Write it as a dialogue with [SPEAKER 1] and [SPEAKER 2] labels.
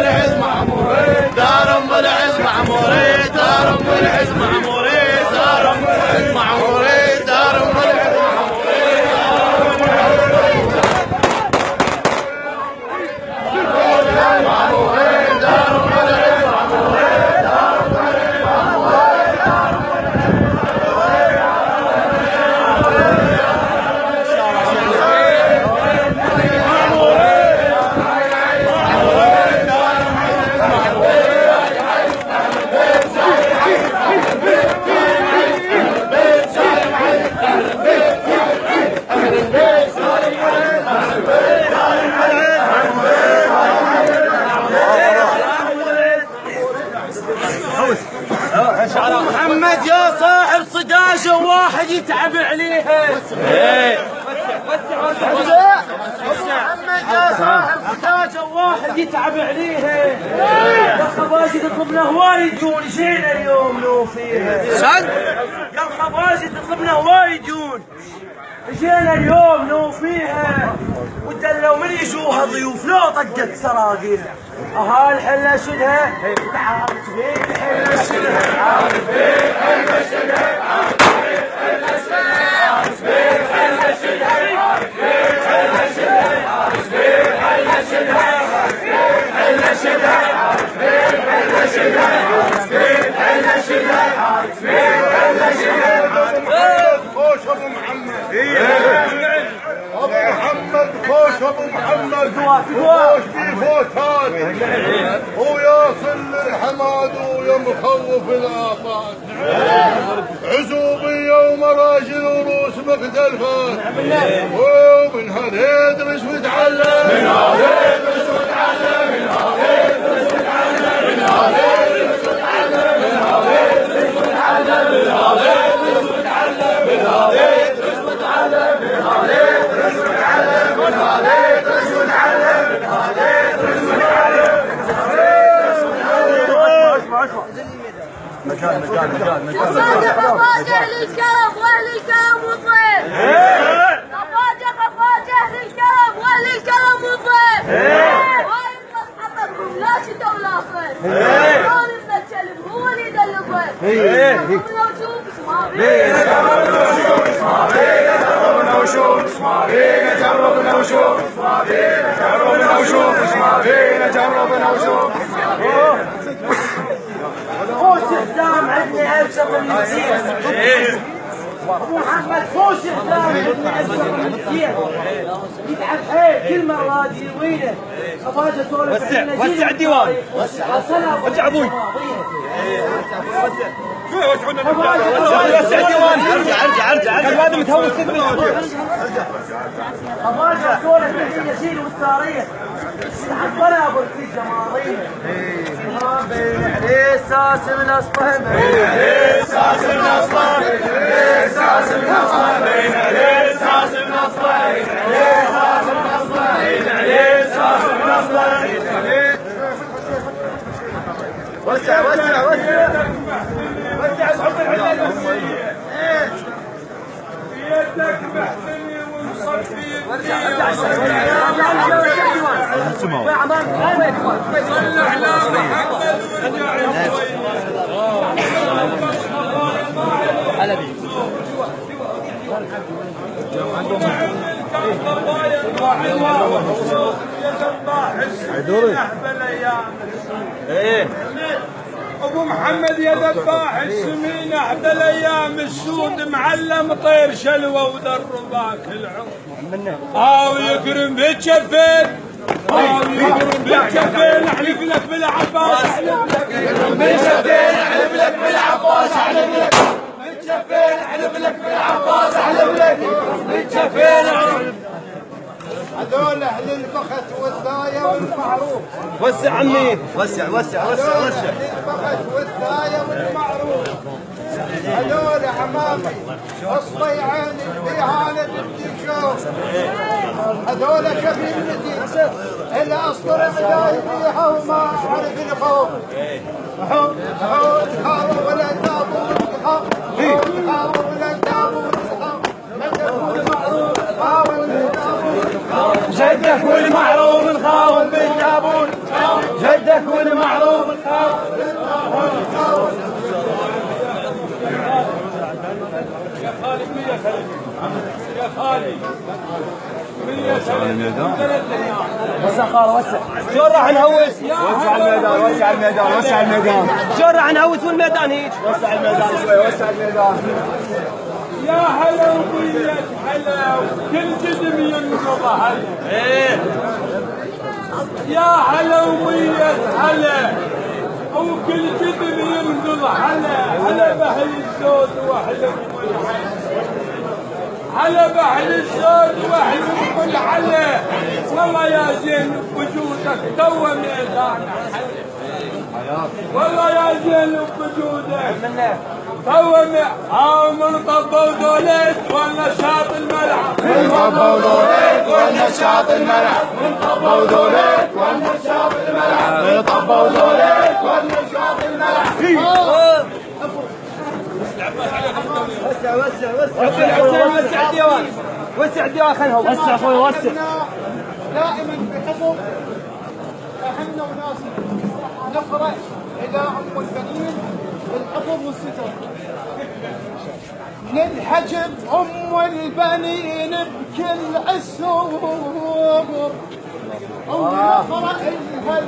[SPEAKER 1] العز معموري، دار ام العز معموري، دار ام العز معموري، دار ام العز معموري، دار ام العز محمد يا صاحب صداجة واحد يتعب عليها. محمد يا صاحب صداجة واحد يتعب عليها. يا خباجي تطلبنا وايد جون جينا اليوم لو فيها. يا خباجي تطلبنا وايد جون جينا اليوم لو فيها. ودلوا من يجوها ضيوف لو طقت سراقيل. الحلة شدها تعارف بيه الحلة شدها تعارف بيه الحلة شدها تعارف بيه الحلة شدها تعارف بيه الحلة شدها تعارف بيه الحلة شدها تعارف بيه الحلة شدها تعارف بيه الحلة شدها تعارف بيه الحلة شدها تعارف بيه الحلة شدها تعارف بيه الحلة شدها.
[SPEAKER 2] خوش ابو محمد ابو محمد خوش ابو محمد خوش في فوتات ويا صل الحماد ويا مخوف الافات عزوبيه ومراجل وروس مختلفات ومن هذا يدرس ويتعلم من هذا يدرس ويتعلم من هذا يدرس ويتعلم من هذا يدرس ويتعلم من هذا يدرس ويتعلم من هذا يدرس ويتعلم من هذا يدرس ويتعلم من هذا يدرس ويتعلم من هذا يدرس ويتعلم من هذا يدرس ويتعلم.
[SPEAKER 3] مكان أفاجئ للكرم واهل الكرم والضيف. أفاجئ للكرم واهل الكرم والضيف. وايد مصحبكم لا شتاء ولا صيف. كون ابن الكلب هو اللي يدل الضيف. جربنا وشوف ايش ما بينا جربنا وشوف ايش ما بينا جربنا وشوف ايش ما بينا جربنا وشوف ايش ما بينا جربنا وشوف ايش ما بينا جربنا وشوف ايش ما بينا.
[SPEAKER 1] فوش الزام عندنا ابشر من الزين. ابو محمد فوش الزام عندنا ابشر من الزين. يتعب حيل كل مرة يروينا. ابغى اسولف
[SPEAKER 4] وسع الديوان وسع ابوي وسع الديوان ارجع هذا متهوس تدري.
[SPEAKER 1] ابغى اسولف عن النسيل والتاريخ. حصلها ابو الفيل جماضيه بين عليه ساس من اصله بين عليه ساس من اصله بين عليه ساس من اصله بين عليه ساس من اصله بين عليه ساس من اصله بين عليه ساس من اصله بين عليه. وسع وسع وسع وسع صحب العلم بيدك محتمي ومصفي ابو محمد يا ذباح السمين احدى الايام السود معلم طير شلوه ودرباك العمر ويكرم بالجفين بالجفين احلف لك بالعباس احلف لك بالجفين احلف لك بالعباس احلف لك بالجفين احلف لك بالعباس احلف لك بالجفين
[SPEAKER 2] هذول اهل البخت والدايه والمعروف.
[SPEAKER 4] وسع عمي وسع وسع وسع وسع.
[SPEAKER 2] البخت والدايه والمعروف هذول عمامي الصيعان البيهانه بالديشوف هذول كبيرتي الا اسطر مداي فيها وما اعرف الخوف. حاروا ولا تابوا حاروا ولا تابوا
[SPEAKER 1] جدك والمعروف الخاون بالجابون جدك
[SPEAKER 2] الميدان.
[SPEAKER 4] وسع خال وسع. شلون راح نهوس؟
[SPEAKER 2] وسع الميدان وسع الميدان وسع الميدان.
[SPEAKER 4] شلون راح نهوس والميدان هيك؟
[SPEAKER 2] وسع الميدان شوي وسع الميدان.
[SPEAKER 1] يا هلا وبيت هلا وكل جسم ينقض هلا.
[SPEAKER 4] ايه
[SPEAKER 1] يا هلا وبيت هلا وكل جسم ينقض هلا. هلا بأهل الزود وأهلكم هلا بأهل الزود وأهلكم الحلا. والله يا زين بوجودك تو ميدان والله يا زين بوجودك تو من طبوا دولت والنشاط الملعب.
[SPEAKER 2] من طبوا دولت والنشاط الملعب. من طبوا دولت والنشاط الملعب. من طبوا دولت والنشاط الملعب.
[SPEAKER 4] وسع وسع وسع وسع الديوان. وسع الديوان خلنا وسع اخوي وسع.
[SPEAKER 5] دائما بحفظ اهلنا وناسنا نقرا الى ام البنين بالحفظ والستر. ننحجب ام البنين بكل عسور ونقرا لها